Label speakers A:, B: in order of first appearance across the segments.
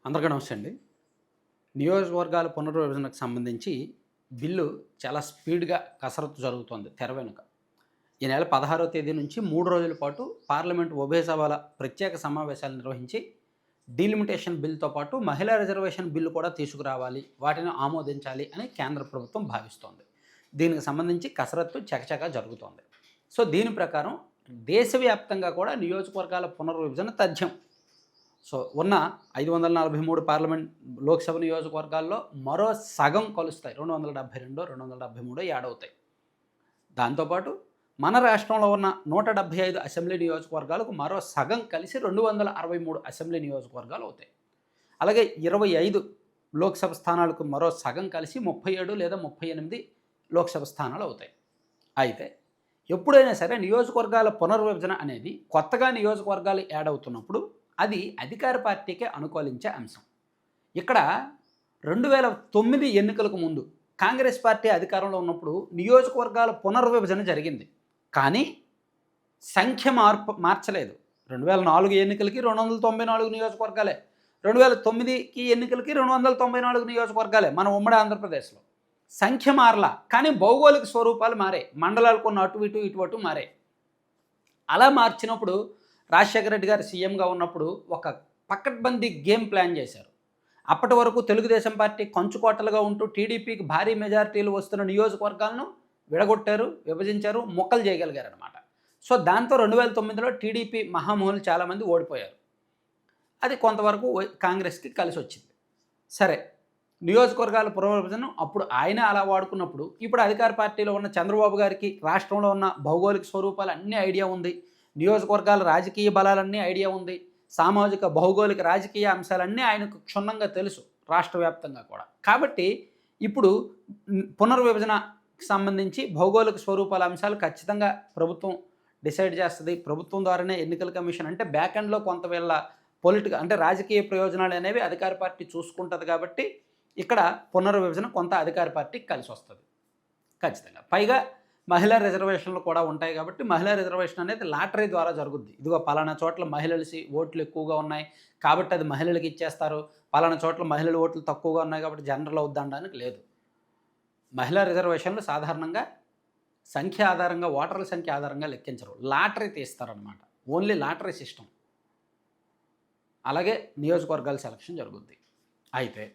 A: అందరికీ నమస్తే అండి. నియోజకవర్గాల పునర్విభజనకు సంబంధించి బిల్లు చాలా స్పీడ్‌గా కసరత్తు జరుగుతోంది తెర వెనుక. ఈ నెల 16వ తేదీ నుంచి 3 రోజుల పాటు పార్లమెంటు ఉభయ సభల ప్రత్యేక సమావేశాలు నిర్వహించి డీలిమిటేషన్ బిల్‌తో పాటు మహిళా రిజర్వేషన్ బిల్లు కూడా తీసుకురావాలి, వాటిని ఆమోదించాలి అని కేంద్ర ప్రభుత్వం భావిస్తోంది. దీనికి సంబంధించి కసరత్తు చకచకా జరుగుతోంది. సో, దీని ప్రకారం దేశవ్యాప్తంగా కూడా నియోజకవర్గాల పునర్విభజన తథ్యం. సో, ఉన్న 543 పార్లమెంట్ లోక్సభ నియోజకవర్గాల్లో మరో సగం కలుస్తాయి. 272, 273 యాడ్ అవుతాయి. దాంతోపాటు మన రాష్ట్రంలో ఉన్న 175 అసెంబ్లీ నియోజకవర్గాలకు మరో సగం కలిసి 263 అసెంబ్లీ నియోజకవర్గాలు అవుతాయి. అలాగే 25 లోక్సభ స్థానాలకు మరో సగం కలిసి 37 లేదా 38 లోక్సభ స్థానాలు అవుతాయి. అయితే ఎప్పుడైనా సరే నియోజకవర్గాల పునర్విభజన అనేది కొత్తగా నియోజకవర్గాలు యాడ్ అవుతున్నప్పుడు అది అధికార పార్టీకే అనుకూలించే అంశం. ఇక్కడ 2009 ఎన్నికలకు ముందు కాంగ్రెస్ పార్టీ అధికారంలో ఉన్నప్పుడు నియోజకవర్గాల పునర్విభజన జరిగింది. కానీ సంఖ్య మార్చలేదు. 2004 ఎన్నికలకి 294 నియోజకవర్గాలే. 2009కి ఎన్నికలకి 294 నియోజకవర్గాలే మన ఉమ్మడి ఆంధ్రప్రదేశ్లో. సంఖ్య మారలా, కానీ భౌగోళిక స్వరూపాలు మారాయి. మండలాలు కొన్ని అటు ఇటు ఇటు అటు మారాయి. అలా మార్చినప్పుడు రాజశేఖర రెడ్డి గారు సీఎంగా ఉన్నప్పుడు ఒక పకడ్బందీ గేమ్ ప్లాన్ చేశారు. అప్పటి వరకు తెలుగుదేశం పార్టీ కంచుకోటలుగా ఉంటూ టీడీపీకి భారీ మెజారిటీలు వస్తున్న నియోజకవర్గాలను విడగొట్టారు, విభజించారు, మొక్కలు చేయగలిగారనమాట. సో, దాంతో 2009లో టీడీపీ మహామహులు చాలామంది ఓడిపోయారు. అది కొంతవరకు కాంగ్రెస్కి కలిసి వచ్చింది. సరే, నియోజకవర్గాల పునర్విభజన అప్పుడు ఆయన అలా వాడుకున్నప్పుడు ఇప్పుడు అధికార పార్టీలో ఉన్న చంద్రబాబు గారికి రాష్ట్రంలో ఉన్న భౌగోళిక స్వరూపాలు అన్నీ ఐడియా ఉంది. నియోజకవర్గాల రాజకీయ బలాలన్నీ ఐడియా ఉంది. సామాజిక భౌగోళిక రాజకీయ అంశాలన్నీ ఆయనకు క్షుణ్ణంగా తెలుసు రాష్ట్ర వ్యాప్తంగా కూడా. కాబట్టి ఇప్పుడు పునర్విభజనకి సంబంధించి భౌగోళిక స్వరూపాల అంశాలు ఖచ్చితంగా ప్రభుత్వం డిసైడ్ చేస్తుంది. ప్రభుత్వం ద్వారానే ఎన్నికల కమిషన్ అంటే బ్యాక్ ఎండ్లో కొంత వీళ్ళ అంటే రాజకీయ ప్రయోజనాలు అనేవి అధికార పార్టీ చూసుకుంటుంది. కాబట్టి ఇక్కడ పునర్విభజన కొంత అధికార పార్టీకి కలిసి వస్తుంది ఖచ్చితంగా. పైగా మహిళా రిజర్వేషన్లు కూడా ఉంటాయి కాబట్టి మహిళా రిజర్వేషన్ అనేది లాటరీ ద్వారా జరుగుద్ది. ఇదిగో పలానా చోట్ల మహిళలసి ఓట్లు ఎక్కువగా ఉన్నాయి కాబట్టి అది మహిళలకు ఇచ్చేస్తారు, పలానా చోట్ల మహిళల ఓట్లు తక్కువగా ఉన్నాయి కాబట్టి జనరల్ అవుద్దనడానికి లేదు. మహిళా రిజర్వేషన్లు సాధారణంగా సంఖ్య ఆధారంగా, ఓటర్ల సంఖ్య ఆధారంగా లెక్కించరు, లాటరీ తీస్తారనమాట. Only lottery system. అలాగే నియోజకవర్గాల సెలక్షన్ జరుగుద్ది. అయితే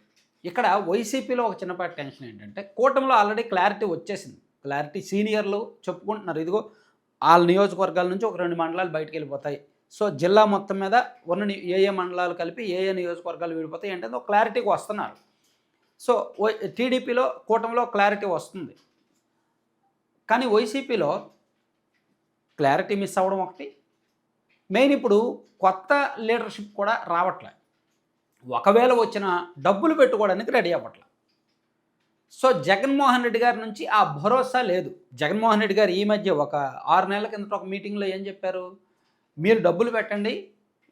A: ఇక్కడ వైసీపీలో ఒక చిన్నపాటి టెన్షన్ ఏంటంటే కూటమిలో ఆల్రెడీ క్లారిటీ వచ్చేసింది. క్లారిటీ సీనియర్లు చెప్పుకుంటున్నారు, ఇదిగో వాళ్ళ నియోజకవర్గాల నుంచి ఒక 2 మండలాలు బయటకు వెళ్ళిపోతాయి. సో, జిల్లా మొత్తం మీద ఉన్న ఏ మండలాలు కలిపి ఏ నియోజకవర్గాలు విడిపోతాయి అంటే ఒక క్లారిటీకి వస్తున్నారు. సో, టీడీపీలో కూటమిలో క్లారిటీ వస్తుంది. కానీ వైసీపీలో క్లారిటీ మిస్ అవ్వడం ఒకటి, మెయిన్ ఇప్పుడు కొత్త లీడర్షిప్ కూడా రావట్లే. ఒకవేళ వచ్చిన డబ్బులు పెట్టుకోవడానికి రెడీ అవ్వట్లే. సో, జగన్మోహన్ రెడ్డి గారి నుంచి ఆ భరోసా లేదు. జగన్మోహన్ రెడ్డి గారు ఈ మధ్య ఒక 6 నెలల కిందట ఒక మీటింగ్లో ఏం చెప్పారు, మీరు డబ్బులు పెట్టండి,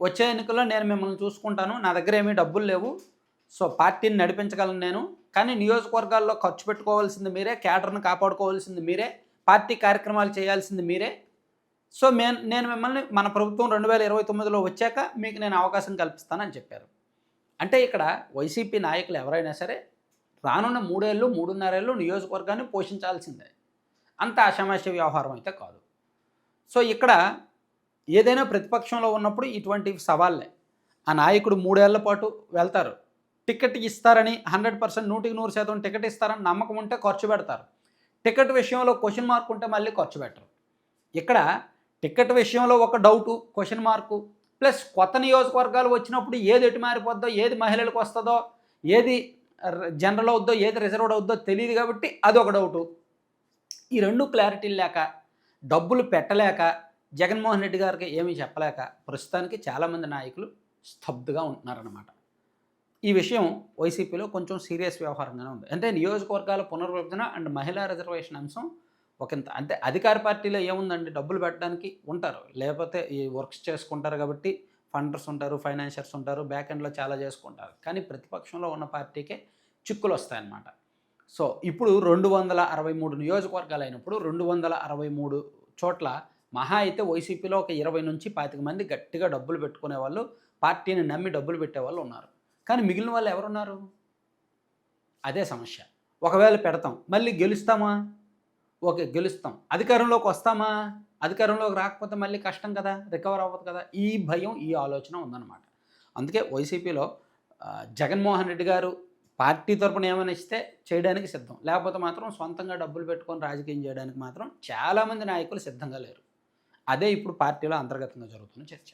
A: వచ్చే ఎన్నికల్లో నేను మిమ్మల్ని చూసుకుంటాను, నా దగ్గర ఏమీ డబ్బులు లేవు, సో పార్టీని నడిపించగలను నేను, కానీ నియోజకవర్గాల్లో ఖర్చు పెట్టుకోవాల్సింది మీరే, క్యాడర్ని కాపాడుకోవాల్సింది మీరే, పార్టీ కార్యక్రమాలు చేయాల్సింది మీరే. సో, నేను మిమ్మల్ని మన ప్రభుత్వం 2029లో వచ్చాక మీకు నేను అవకాశం కల్పిస్తానని చెప్పారు. అంటే ఇక్కడ వైసీపీ నాయకులు ఎవరైనా సరే రానున్న 3 ఏళ్ళు 3.5 ఏళ్ళు నియోజకవర్గాన్ని పోషించాల్సిందే. అంత ఆషామాషి వ్యవహారం అయితే కాదు. సో, ఇక్కడ ఏదైనా ప్రతిపక్షంలో ఉన్నప్పుడు ఇటువంటి సవాళ్ళే. ఆ నాయకుడు 3 ఏళ్ల పాటు వెళ్తారు, టికెట్ ఇస్తారని 100% 100% టికెట్ ఇస్తారని నమ్మకం ఉంటే ఖర్చు పెడతారు. టికెట్ విషయంలో క్వశ్చన్ మార్క్ ఉంటే మళ్ళీ ఖర్చు పెట్టరు. ఇక్కడ టికెట్ విషయంలో ఒక డౌటు, క్వశ్చన్ మార్కు, ప్లస్ కొత్త నియోజకవర్గాలు వచ్చినప్పుడు ఏది ఎటు మారిపోద్దో, ఏది మహిళలకు వస్తుందో, ఏది జనరల్ అవుద్దో, ఏది రిజర్వ్డ్ అవుద్దో తెలియదు కాబట్టి అదొక డౌటు. ఈ 2 క్లారిటీలు లేక, డబ్బులు పెట్టలేక, జగన్మోహన్ రెడ్డి గారికి ఏమీ చెప్పలేక ప్రస్తుతానికి చాలామంది నాయకులు స్తబ్దుగా ఉంటున్నారన్నమాట. ఈ విషయం వైసీపీలో కొంచెం సీరియస్ వ్యవహారంగానే ఉంది. అంటే నియోజకవర్గాల పునర్విభజన అండ్ మహిళా రిజర్వేషన్ అంశం ఒకంత. అంటే అధికార పార్టీలో ఏముందండి, డబ్బులు పెట్టడానికి ఉంటారు, లేకపోతే ఈ వర్క్స్ చేసుకుంటారు కాబట్టి ఫండర్స్ ఉంటారు, ఫైనాన్షియర్స్ ఉంటారు, బ్యాక్ ఎండ్లో చాలా చేసుకుంటారు. కానీ ప్రతిపక్షంలో ఉన్న పార్టీకే చిక్కులు వస్తాయన్నమాట. సో, ఇప్పుడు 263 నియోజకవర్గాలు అయినప్పుడు 263 చోట్ల మహా అయితే వైసీపీలో ఒక 20 నుంచి 25 మంది గట్టిగా డబ్బులు పెట్టుకునే వాళ్ళు, పార్టీని నమ్మి డబ్బులు పెట్టేవాళ్ళు ఉన్నారు. కానీ మిగిలిన వాళ్ళు ఎవరున్నారు? అదే సమస్య. ఒకవేళ పెడతాం, మళ్ళీ గెలుస్తామా? ఓకే, గెలుస్తాం. అధికారంలోకి వస్తామా? అధికారంలోకి రాకపోతే మళ్ళీ కష్టం కదా! రికవర్ అవ్వదు కదా! ఈ భయం, ఈ ఆలోచన ఉందన్నమాట. అందుకే వైసీపీలో జగన్మోహన్ రెడ్డి గారు పార్టీ తరపున ఏమైనా ఇస్తే చేయడానికి సిద్ధం. లేకపోతే మాత్రం సొంతంగా డబ్బులు పెట్టుకొని రాజకీయం చేయడానికి మాత్రం చాలామంది నాయకులు సిద్ధంగా లేరు. అదే ఇప్పుడు పార్టీలో అంతర్గతంగా జరుగుతున్న చర్చ.